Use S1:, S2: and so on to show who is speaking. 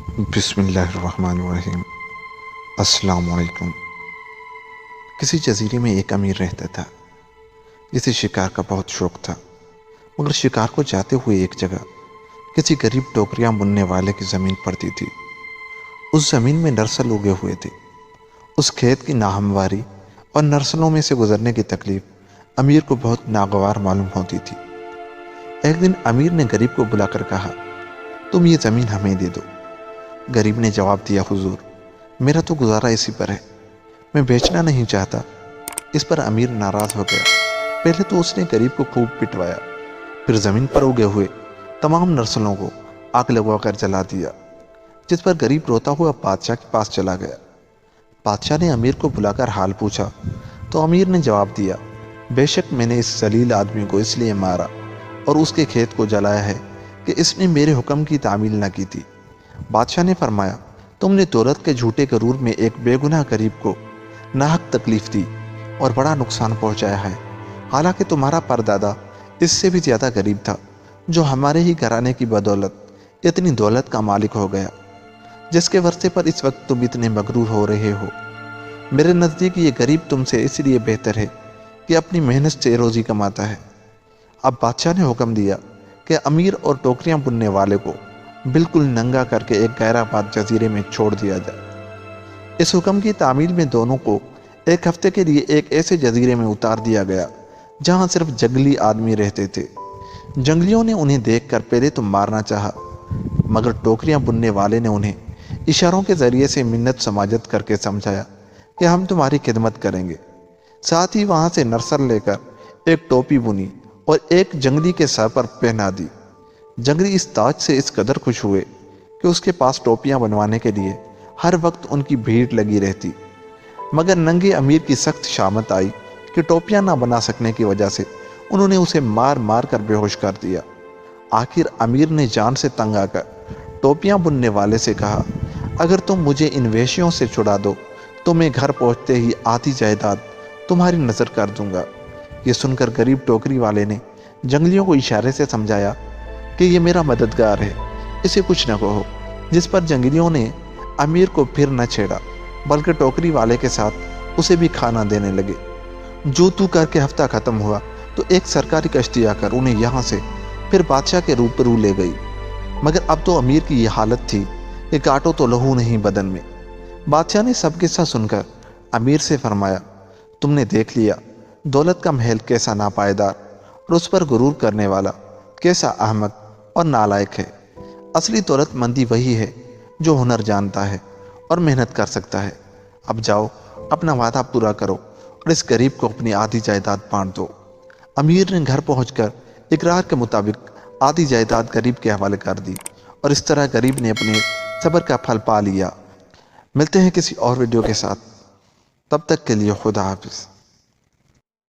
S1: بسم اللہ الرحمن الرحیم۔ السلام علیکم۔ کسی جزیرے میں ایک امیر رہتا تھا جسے شکار کا بہت شوق تھا، مگر شکار کو جاتے ہوئے ایک جگہ کسی غریب ٹوکریاں بننے والے کی زمین پڑتی تھی۔ اس زمین میں نرسل اگے ہوئے تھے۔ اس کھیت کی ناہمواری اور نرسلوں میں سے گزرنے کی تکلیف امیر کو بہت ناگوار معلوم ہوتی تھی۔ ایک دن امیر نے غریب کو بلا کر کہا، تم یہ زمین ہمیں دے دو۔ غریب نے جواب دیا، حضور میرا تو گزارا اسی پر ہے، میں بیچنا نہیں چاہتا۔ اس پر امیر ناراض ہو گیا۔ پہلے تو اس نے غریب کو خوب پٹوایا، پھر زمین پر اگے ہوئے تمام نرسلوں کو آگ لگوا کر جلا دیا، جس پر غریب روتا ہوا بادشاہ کے پاس چلا گیا۔ بادشاہ نے امیر کو بلا کر حال پوچھا تو امیر نے جواب دیا، بے شک میں نے اس ذلیل آدمی کو اس لیے مارا اور اس کے کھیت کو جلایا ہے کہ اس نے میرے حکم کی تعمیل نہ کی تھی۔ بادشاہ نے فرمایا، تم نے دولت کے جھوٹے غرور میں ایک بے گناہ غریب کو ناحق تکلیف دی اور بڑا نقصان پہنچایا ہے، حالانکہ تمہارا پردادا اس سے بھی زیادہ غریب تھا، جو ہمارے ہی گھرانے کی بدولت اتنی دولت کا مالک ہو گیا، جس کے ورثے پر اس وقت تم اتنے مغرور ہو رہے ہو۔ میرے نزدیک یہ غریب تم سے اس لیے بہتر ہے کہ اپنی محنت سے روزی کماتا ہے۔ اب بادشاہ نے حکم دیا کہ امیر اور ٹوکریاں بننے والے کو بالکل ننگا کر کے ایک غیر آباد جزیرے میں چھوڑ دیا جائے۔ اس حکم کی تعمیل میں دونوں کو ایک ہفتے کے لیے ایک ایسے جزیرے میں اتار دیا گیا جہاں صرف جنگلی آدمی رہتے تھے۔ جنگلیوں نے انہیں دیکھ کر پہلے تو مارنا چاہا، مگر ٹوکریاں بننے والے نے انہیں اشاروں کے ذریعے سے منت سماجت کر کے سمجھایا کہ ہم تمہاری خدمت کریں گے۔ ساتھ ہی وہاں سے نرسل لے کر ایک ٹوپی بنی اور ایک جنگلی کے سر پر پہنا دی۔ جنگلی اس تاج سے اس قدر خوش ہوئے کہ اس کے پاس ٹوپیاں بنوانے کے لیے ہر وقت ان کی بھیڑ لگی رہتی، مگر ننگے امیر کی سخت شامت آئی کہ ٹوپیاں نہ بنا سکنے کی وجہ سے انہوں نے اسے مار مار کر بے ہوش کر دیا۔ آخر امیر نے جان سے تنگ آ کر ٹوپیاں بننے والے سے کہا، اگر تم مجھے ان ویشیوں سے چھڑا دو تو میں گھر پہنچتے ہی آدھی جائیداد تمہاری نظر کر دوں گا۔ یہ سن کر غریب ٹوکری والے نے جنگلیوں کو اشارے سے سمجھایا کہ یہ میرا مددگار ہے، اسے کچھ نہ کہو، جس پر جنگلیوں نے امیر کو پھر نہ چھیڑا بلکہ ٹوکری والے کے ساتھ اسے بھی کھانا دینے لگے۔ جو تو کر کے ہفتہ ختم ہوا تو ایک سرکاری کشتی آ کر انہیں یہاں سے پھر بادشاہ کے روبرو لے گئی، مگر اب تو امیر کی یہ حالت تھی کہ کاٹو تو لہو نہیں بدن میں۔ بادشاہ نے سب قصہ سن کر امیر سے فرمایا، تم نے دیکھ لیا دولت کا محل کیسا ناپائیدار اور اس پر غرور کرنے والا کیسا احمق اور نالائق ہے۔ اصلی دولت مندی وہی ہے جو ہنر جانتا ہے اور محنت کر سکتا ہے۔ اب جاؤ اپنا وعدہ پورا کرو اور اس غریب کو اپنی آدھی جائیداد بانٹ دو۔ امیر نے گھر پہنچ کر اقرار کے مطابق آدھی جائیداد غریب کے حوالے کر دی اور اس طرح غریب نے اپنے صبر کا پھل پا لیا۔ ملتے ہیں کسی اور ویڈیو کے ساتھ، تب تک کے لیے خدا حافظ۔